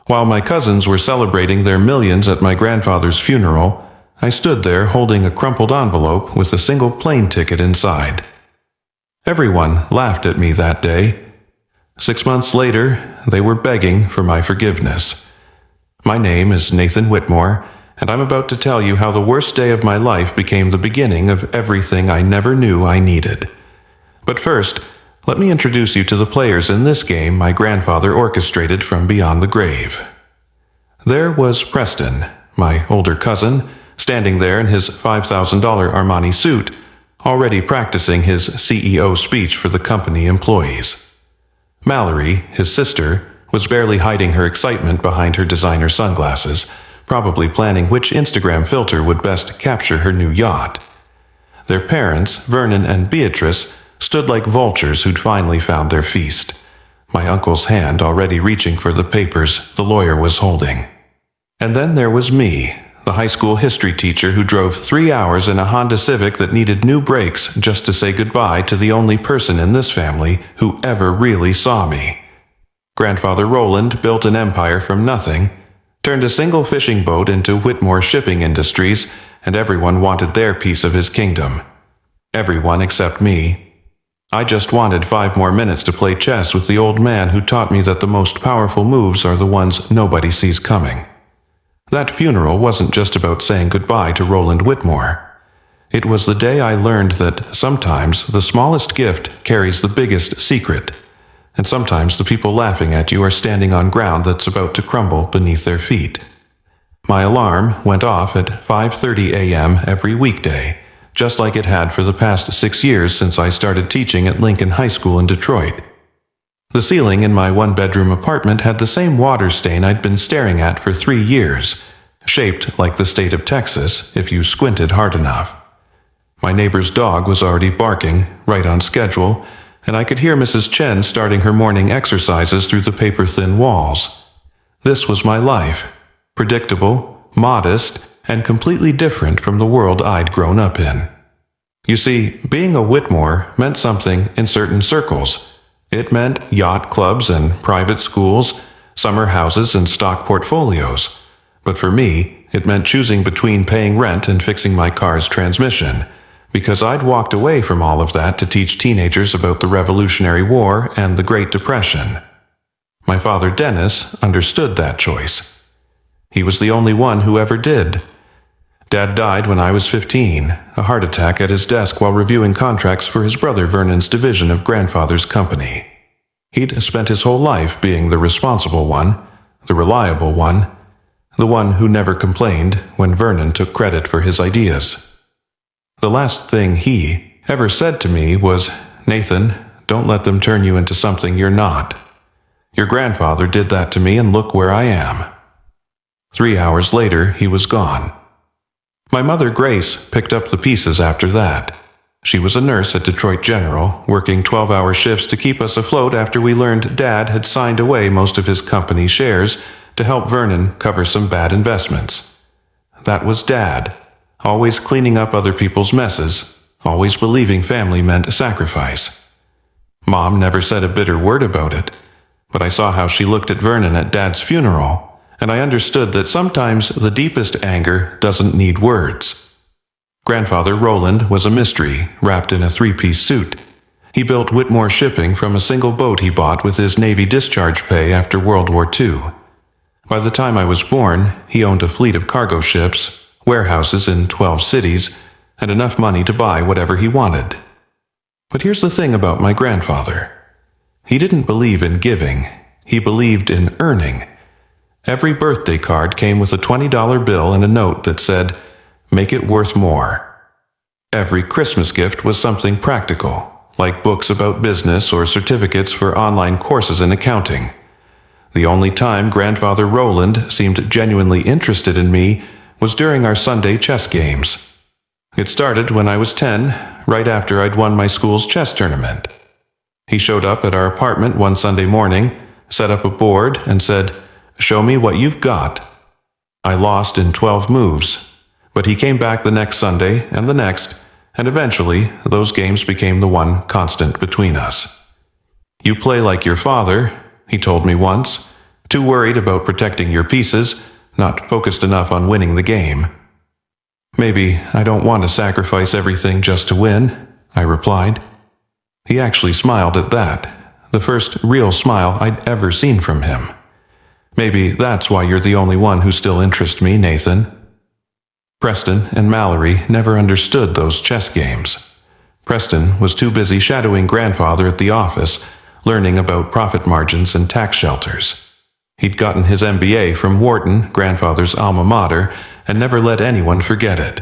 While my cousins were celebrating their millions at my grandfather's funeral, I stood there holding a crumpled envelope with a single plane ticket inside. Everyone laughed at me that day. 6 months later, they were begging for my forgiveness. My name is Nathan Whitmore, and I'm about to tell you how the worst day of my life became the beginning of everything I never knew I needed. But first, let me introduce you to the players in this game my grandfather orchestrated from beyond the grave. There was Preston, my older cousin, standing there in his $5,000 Armani suit, already practicing his CEO speech for the company employees. Mallory, his sister, was barely hiding her excitement behind her designer sunglasses, probably planning which Instagram filter would best capture her new yacht. Their parents, Vernon and Beatrice, stood like vultures who'd finally found their feast, my uncle's hand already reaching for the papers the lawyer was holding. And then there was me, the high school history teacher who drove 3 hours in a Honda Civic that needed new brakes just to say goodbye to the only person in this family who ever really saw me. Grandfather Roland built an empire from nothing, turned a single fishing boat into Whitmore Shipping Industries, and everyone wanted their piece of his kingdom. Everyone except me. I just wanted 5 more minutes to play chess with the old man who taught me that the most powerful moves are the ones nobody sees coming. That funeral wasn't just about saying goodbye to Roland Whitmore. It was the day I learned that sometimes the smallest gift carries the biggest secret, and sometimes the people laughing at you are standing on ground that's about to crumble beneath their feet. My alarm went off at 5:30 a.m. every weekday, just like it had for the past 6 years since I started teaching at Lincoln High School in Detroit. The ceiling in my one-bedroom apartment had the same water stain I'd been staring at for 3 years, shaped like the state of Texas if you squinted hard enough. My neighbor's dog was already barking, right on schedule, and I could hear Mrs. Chen starting her morning exercises through the paper-thin walls. This was my life, predictable, modest, and completely different from the world I'd grown up in. You see, being a Whitmore meant something in certain circles. It meant yacht clubs and private schools, summer houses and stock portfolios. But for me, it meant choosing between paying rent and fixing my car's transmission, because I'd walked away from all of that to teach teenagers about the Revolutionary War and the Great Depression. My father Dennis understood that choice. He was the only one who ever did. Dad died when I was 15, a heart attack at his desk while reviewing contracts for his brother Vernon's division of grandfather's company. He'd spent his whole life being the responsible one, the reliable one, the one who never complained when Vernon took credit for his ideas. The last thing he ever said to me was, "Nathan, don't let them turn you into something you're not. Your grandfather did that to me and look where I am." 3 hours later, he was gone. My mother, Grace, picked up the pieces after that. She was a nurse at Detroit General, working 12-hour shifts to keep us afloat after we learned Dad had signed away most of his company shares to help Vernon cover some bad investments. That was Dad, always cleaning up other people's messes, always believing family meant sacrifice. Mom never said a bitter word about it, but I saw how she looked at Vernon at Dad's funeral, and I understood that sometimes the deepest anger doesn't need words. Grandfather Roland was a mystery, wrapped in a 3-piece suit. He built Whitmore Shipping from a single boat he bought with his Navy discharge pay after World War II. By the time I was born, he owned a fleet of cargo ships, warehouses in 12 cities, and enough money to buy whatever he wanted. But here's the thing about my grandfather. He didn't believe in giving. He believed in earning. Every birthday card came with a $20 bill and a note that said, "Make it worth more." Every Christmas gift was something practical, like books about business or certificates for online courses in accounting. The only time Grandfather Roland seemed genuinely interested in me was during our Sunday chess games. It started when I was 10, right after I'd won my school's chess tournament. He showed up at our apartment one Sunday morning, set up a board, and said, "Show me what you've got." I lost in 12 moves, but he came back the next Sunday and the next, and eventually those games became the one constant between us. "You play like your father," he told me once, Too worried about protecting your pieces, not focused enough on winning the game. Maybe I don't want to sacrifice everything just to win, I replied. He actually smiled at that, the first real smile I'd ever seen from him. Maybe that's why you're the only one who still interests me, Nathan. Preston and Mallory never understood those chess games. Preston was too busy shadowing grandfather at the office, learning about profit margins and tax shelters. He'd gotten his MBA from Wharton, grandfather's alma mater, and never let anyone forget it.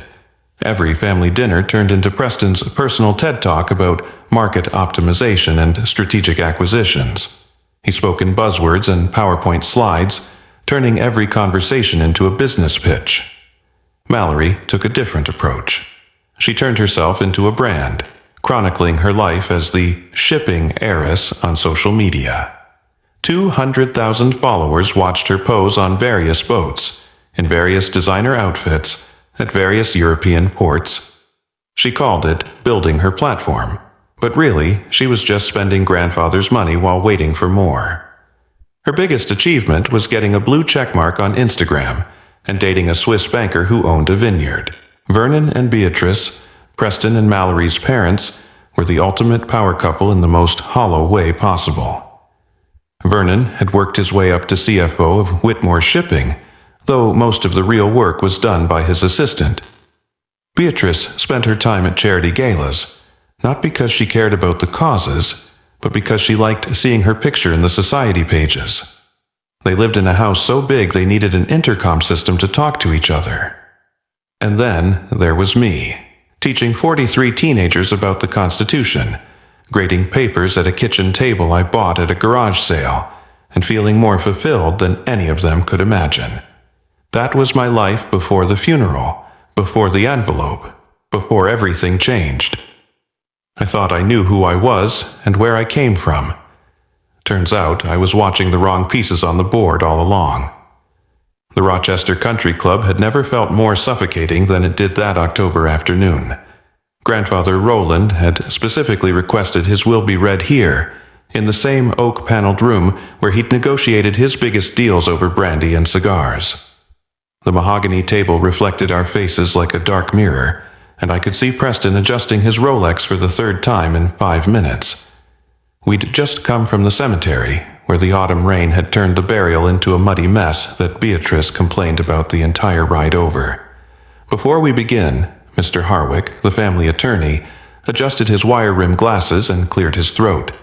Every family dinner turned into Preston's personal TED Talk about market optimization and strategic acquisitions. He spoke in buzzwords and PowerPoint slides, turning every conversation into a business pitch. Mallory took a different approach. She turned herself into a brand, chronicling her life as the shipping heiress on social media. 200,000 followers watched her pose on various boats, in various designer outfits, at various European ports. She called it building her platform, but really, she was just spending grandfather's money while waiting for more. Her biggest achievement was getting a blue checkmark on Instagram and dating a Swiss banker who owned a vineyard. Vernon and Beatrice, Preston and Mallory's parents, were the ultimate power couple in the most hollow way possible. Vernon had worked his way up to CFO of Whitmore Shipping, though most of the real work was done by his assistant. Beatrice spent her time at charity galas, not because she cared about the causes, but because she liked seeing her picture in the society pages. They lived in a house so big they needed an intercom system to talk to each other. And then there was me, teaching 43 teenagers about the Constitution, grading papers at a kitchen table I bought at a garage sale, and feeling more fulfilled than any of them could imagine. That was my life before the funeral, before the envelope, before everything changed. I thought I knew who I was and where I came from. Turns out I was watching the wrong pieces on the board all along. The Rochester Country Club had never felt more suffocating than it did that October afternoon. Grandfather Roland had specifically requested his will be read here, in the same oak-paneled room where he'd negotiated his biggest deals over brandy and cigars. The mahogany table reflected our faces like a dark mirror, and I could see Preston adjusting his Rolex for the third time in 5 minutes. We'd just come from the cemetery, where the autumn rain had turned the burial into a muddy mess that Beatrice complained about the entire ride over. Before we begin, Mr. Harwick, the family attorney, adjusted his wire-rimmed glasses and cleared his throat.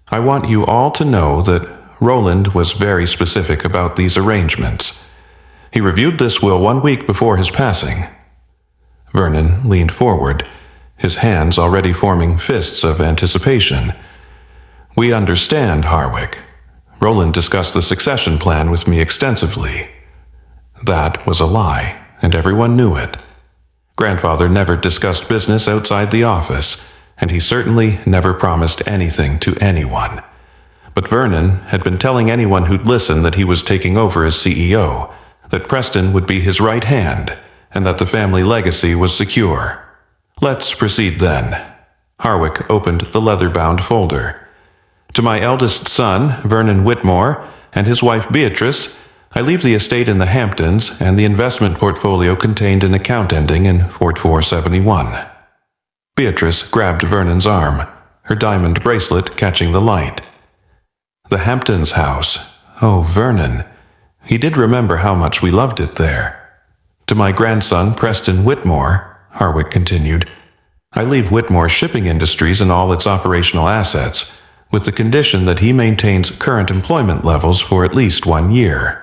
I want you all to know that Roland was very specific about these arrangements. He reviewed this will 1 week before his passing. Vernon leaned forward, his hands already forming fists of anticipation. We understand, Harwick. Roland discussed the succession plan with me extensively. That was a lie, and everyone knew it. Grandfather never discussed business outside the office, and he certainly never promised anything to anyone. But Vernon had been telling anyone who'd listen that he was taking over as CEO, that Preston would be his right hand, and that the family legacy was secure. Let's proceed then. Harwick opened the leather-bound folder. To my eldest son, Vernon Whitmore, and his wife Beatrice, I leave the estate in the Hamptons and the investment portfolio contained an account ending in 4471. Beatrice grabbed Vernon's arm, her diamond bracelet catching the light. The Hamptons house. Oh, Vernon. He did remember how much we loved it there. To my grandson, Preston Whitmore, Harwick continued, I leave Whitmore Shipping Industries and all its operational assets, with the condition that he maintains current employment levels for at least 1 year.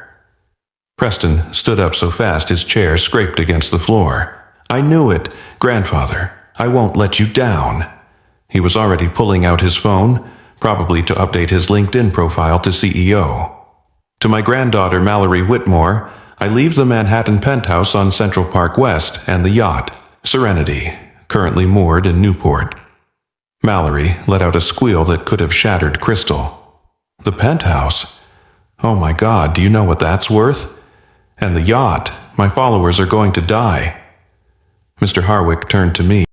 Preston stood up so fast his chair scraped against the floor. I knew it, Grandfather. I won't let you down. He was already pulling out his phone, probably to update his LinkedIn profile to CEO. To my granddaughter Mallory Whitmore, I leave the Manhattan penthouse on Central Park West and the yacht, Serenity, currently moored in Newport. Mallory let out a squeal that could have shattered crystal. The penthouse? Oh my God, do you know what that's worth? And the yacht, my followers are going to die. Mr. Harwick turned to me.